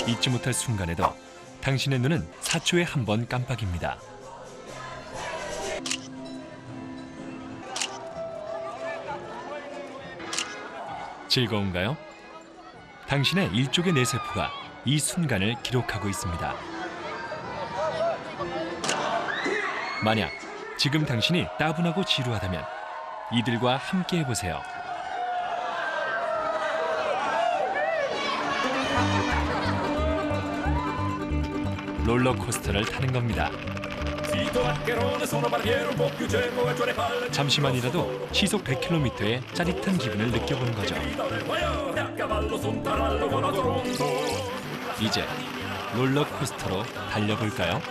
잊지 못할 순간에도 당신의 눈은 4초에 한 번 깜빡입니다. 즐거운가요? 당신의 일족의 뇌세포가 이 순간을 기록하고 있습니다. 만약 지금 당신이 따분하고 지루하다면 이들과 함께 해보세요. 롤러코스터를 타는 겁니다. 잠시만이라도 시속 100km의 짜릿한 기분을 느껴보는 거죠. 이제 롤러코스터로 달려볼까요?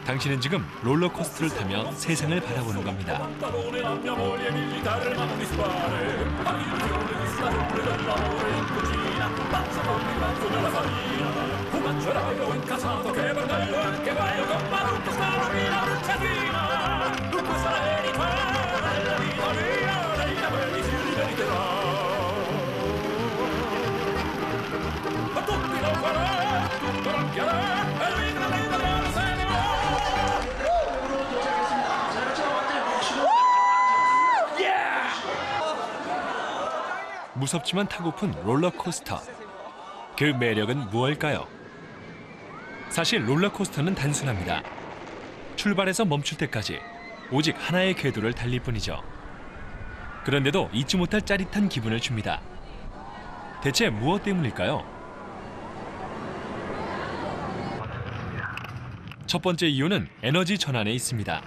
당신은 지금 롤러코스터를 타며 세상을 바라보는 겁니다. 무섭지만 타고픈 롤러코스터. 그 매력은 무엇일까요? 사실 롤러코스터는 단순합니다. 출발해서 멈출 때까지 오직 하나의 궤도를 달릴 뿐이죠. 그런데도 잊지 못할 짜릿한 기분을 줍니다. 대체 무엇 때문일까요? 첫 번째 이유는 에너지 전환에 있습니다.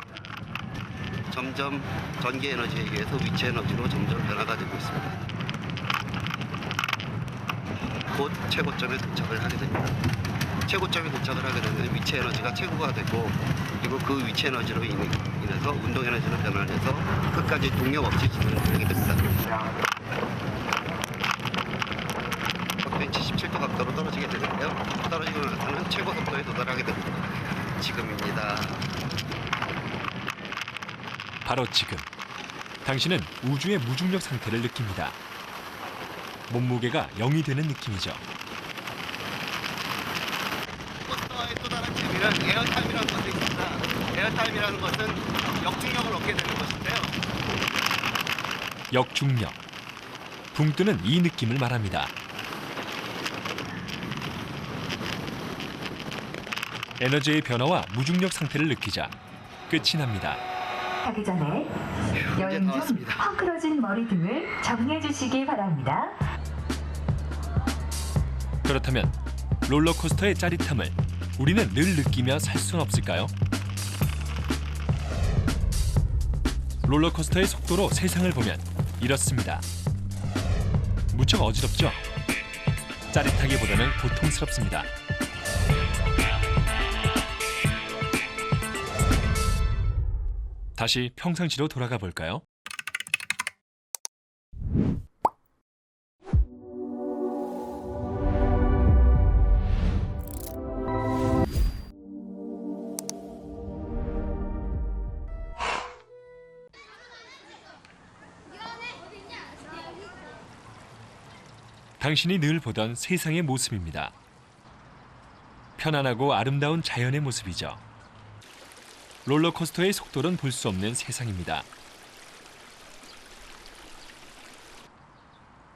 점점 전기 에너지에 의해서 위치 에너지로 점점 변화가 되고 있습니다. 곧 최고점에 도착을 하게 됩니다. 최고점에 도착을 하게 되면 위치 에너지가 최고가 되고, 그리고 그 위치 에너지로 인해서 운동 에너지는 변화를 해서 끝까지 동력 없이 진행하게 됩니다. 각도의 77도 각도로 떨어지게 되는데요. 떨어지고 나서는 최고 속도에 도달하게 됩니다. 지금입니다. 바로 지금 당신은 우주의 무중력 상태를 느낍니다. 몸무게가 0이 되는 느낌이죠. 코스터의 또 다른 재미는 에어타임이라는 것이 있습니다. 에어타임이라는 것은 역중력을 얻게 되는 것인데요. 역중력. 붕 뜨는 이 느낌을 말합니다. 에너지의 변화와 무중력 상태를 느끼자 끝이 납니다. 하기 전에 여행 중 헝클어진 머리 등을 정리해 주시기 바랍니다. 그렇다면 롤러코스터의 짜릿함을 우리는 늘 느끼며 살 수는 없을까요? 롤러코스터의 속도로 세상을 보면 이렇습니다. 무척 어지럽죠? 짜릿하기보다는 고통스럽습니다. 다시 평상시로 돌아가 볼까요? 당신이 늘 보던 세상의 모습입니다. 편안하고 아름다운 자연의 모습이죠. 롤러코스터의 속도는 볼 수 없는 세상입니다.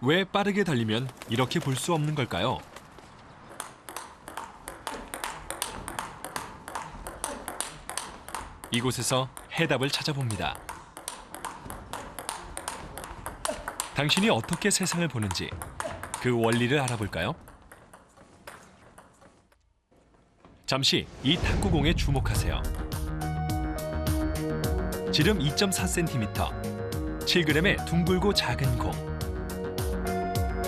왜 빠르게 달리면 이렇게 볼 수 없는 걸까요? 이곳에서 해답을 찾아봅니다. 당신이 어떻게 세상을 보는지 그 원리를 알아볼까요? 잠시 이 탁구공에 주목하세요. 지름 2.4cm, 7g의 둥글고 작은 공.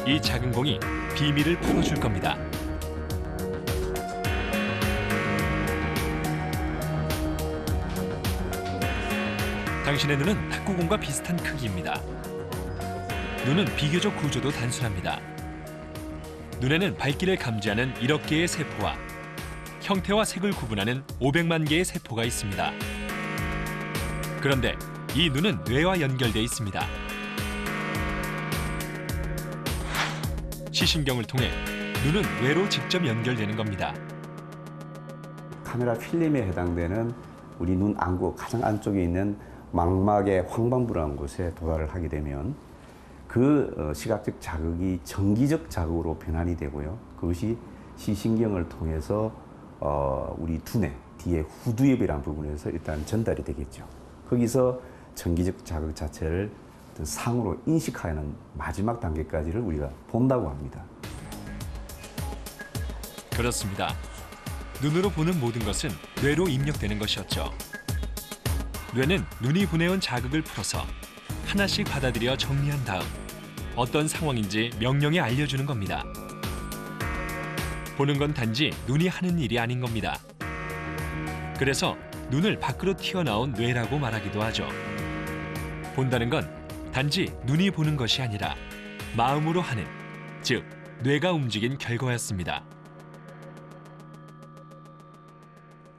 이 작은 공이 비밀을 풀어줄 겁니다. 당신의 눈은 탁구공과 비슷한 크기입니다. 눈은 비교적 구조도 단순합니다. 눈에는 밝기를 감지하는 1억 개의 세포와 형태와 색을 구분하는 500만 개의 세포가 있습니다. 그런데 이 눈은 뇌와 연결돼 있습니다. 시신경을 통해 눈은 뇌로 직접 연결되는 겁니다. 카메라 필름에 해당되는 우리 눈 안구 가장 안쪽에 있는 망막의 황반부라는 곳에 도달을 하게 되면 그 시각적 자극이 전기적 자극으로 변환이 되고요. 그것이 시신경을 통해서 우리 두뇌 뒤에 후두엽이라는 부분에서 일단 전달이 되겠죠. 거기서 전기적 자극 자체를 어떤 상으로 인식하는 마지막 단계까지를 우리가 본다고 합니다. 그렇습니다. 눈으로 보는 모든 것은 뇌로 입력되는 것이었죠. 뇌는 눈이 보내온 자극을 풀어서 하나씩 받아들여 정리한 다음 어떤 상황인지 명령에 알려주는 겁니다. 보는 건 단지 눈이 하는 일이 아닌 겁니다. 그래서 눈을 밖으로 튀어나온 뇌라고 말하기도 하죠. 본다는 건 단지 눈이 보는 것이 아니라 마음으로 하는, 즉 뇌가 움직인 결과였습니다.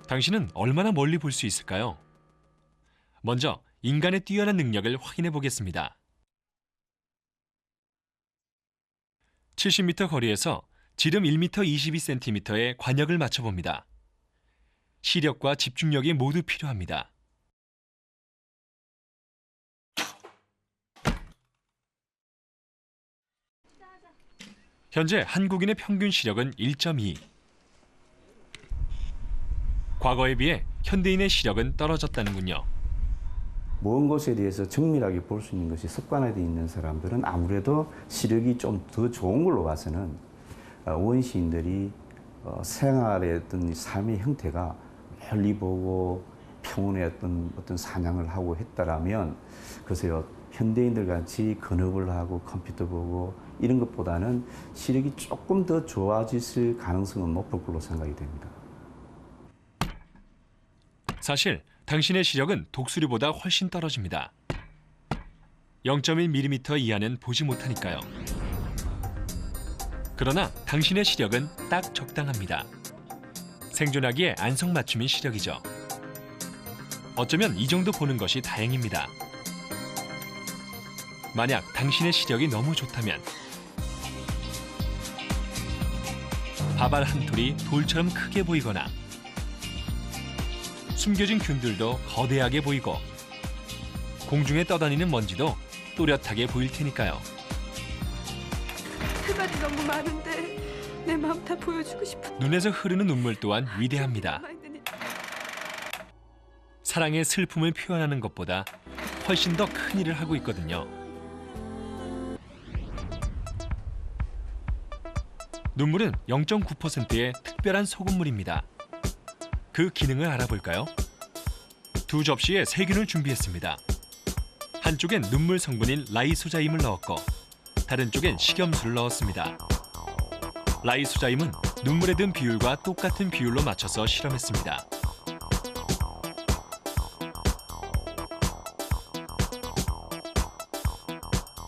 당신은 얼마나 멀리 볼 수 있을까요? 먼저 인간의 뛰어난 능력을 확인해 보겠습니다. 70m 거리에서 지름 1m 22cm의 관역을 맞춰봅니다. 시력과 집중력이 모두 필요합니다. 현재 한국인의 평균 시력은 1.2. 과거에 비해 현대인의 시력은 떨어졌다는군요. 먼 곳에 대해서 정밀하게 볼 수 있는 것이 습관화되어 있는 사람들은 아무래도 시력이 좀 더 좋은 걸로 봐서는 원시인들이 생활의 어떤 삶의 형태가 멀리 보고 평온의 어떤 사냥을 하고 했다라면 글쎄요, 현대인들 같이 근업을 하고 컴퓨터 보고 이런 것보다는 시력이 조금 더 좋아질 가능성은 높을 걸로 생각이 됩니다. 사실 당신의 시력은 독수리보다 훨씬 떨어집니다. 0.1mm 이하는 보지 못하니까요. 그러나 당신의 시력은 딱 적당합니다. 생존하기에 안성맞춤인 시력이죠. 어쩌면 이 정도 보는 것이 다행입니다. 만약 당신의 시력이 너무 좋다면 밥알 한 톨이 돌처럼 크게 보이거나 숨겨진 균들도 거대하게 보이고 공중에 떠다니는 먼지도 또렷하게 보일 테니까요. 그 말이 너무 많은데 내 마음 다 보여주고 싶어. 눈에서 흐르는 눈물 또한 위대합니다. 사랑의 슬픔을 표현하는 것보다 훨씬 더 큰 일을 하고 있거든요. 눈물은 0.9%의 특별한 소금물입니다. 그 기능을 알아볼까요? 2접시에 세균을 준비했습니다. 한쪽엔 눈물 성분인 라이소자임을 넣었고 다른 쪽엔 식염수를 넣었습니다. 라이소자임은 눈물에 든 비율과 똑같은 비율로 맞춰서 실험했습니다.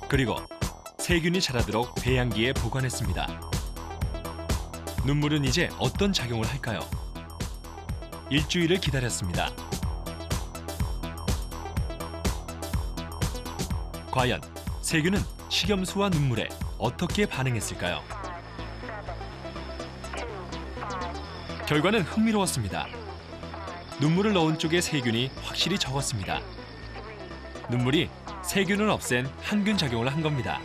그리고 세균이 자라도록 배양기에 보관했습니다. 눈물은 이제 어떤 작용을 할까요? 일주일을 기다렸습니다. 과연 세균은 식염수와 눈물에 어떻게 반응했을까요? 결과는 흥미로웠습니다. 눈물을 넣은 쪽의 세균이 확실히 적었습니다. 눈물이 세균을 없앤 항균 작용을 한 겁니다.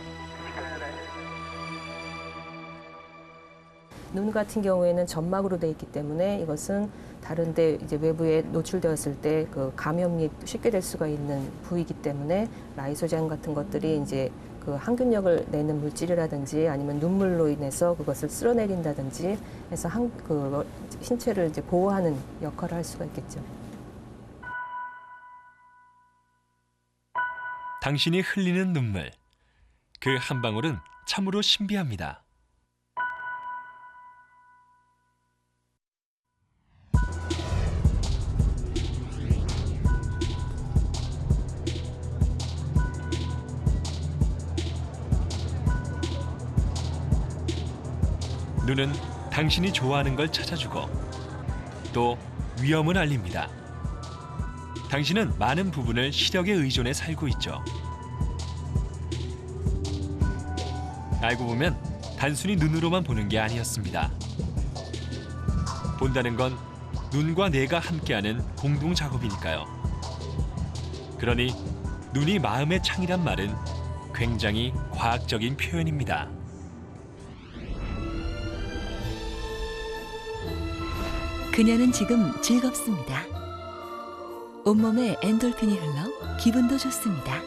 눈 같은 경우에는 점막으로 되어 있기 때문에 이것은 다른데 이제 외부에 노출되었을 때 그 감염이 쉽게 될 수가 있는 부위이기 때문에 라이소자임 같은 것들이 이제 그 항균력을 내는 물질이라든지 아니면 눈물로 인해서 그것을 쓸어내린다든지 해서 그 신체를 이제 보호하는 역할을 할 수가 있겠죠. 당신이 흘리는 눈물, 그 한 방울은 참으로 신비합니다. 눈은 당신이 좋아하는 걸 찾아주고 또 위험을 알립니다. 당신은 많은 부분을 시력에 의존해 살고 있죠. 알고 보면 단순히 눈으로만 보는 게 아니었습니다. 본다는 건 눈과 뇌가 함께하는 공동 작업이니까요. 그러니 눈이 마음의 창이란 말은 굉장히 과학적인 표현입니다. 그녀는 지금 즐겁습니다. 온몸에 엔돌핀이 흘러 기분도 좋습니다.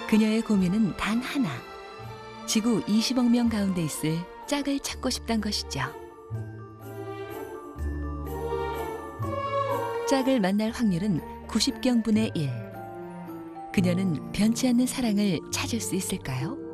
그녀의 고민은 단 하나. 지구 20억 명 가운데 있을 짝을 찾고 싶단 것이죠. 짝을 만날 확률은 90경분의 1. 그녀는 변치 않는 사랑을 찾을 수 있을까요?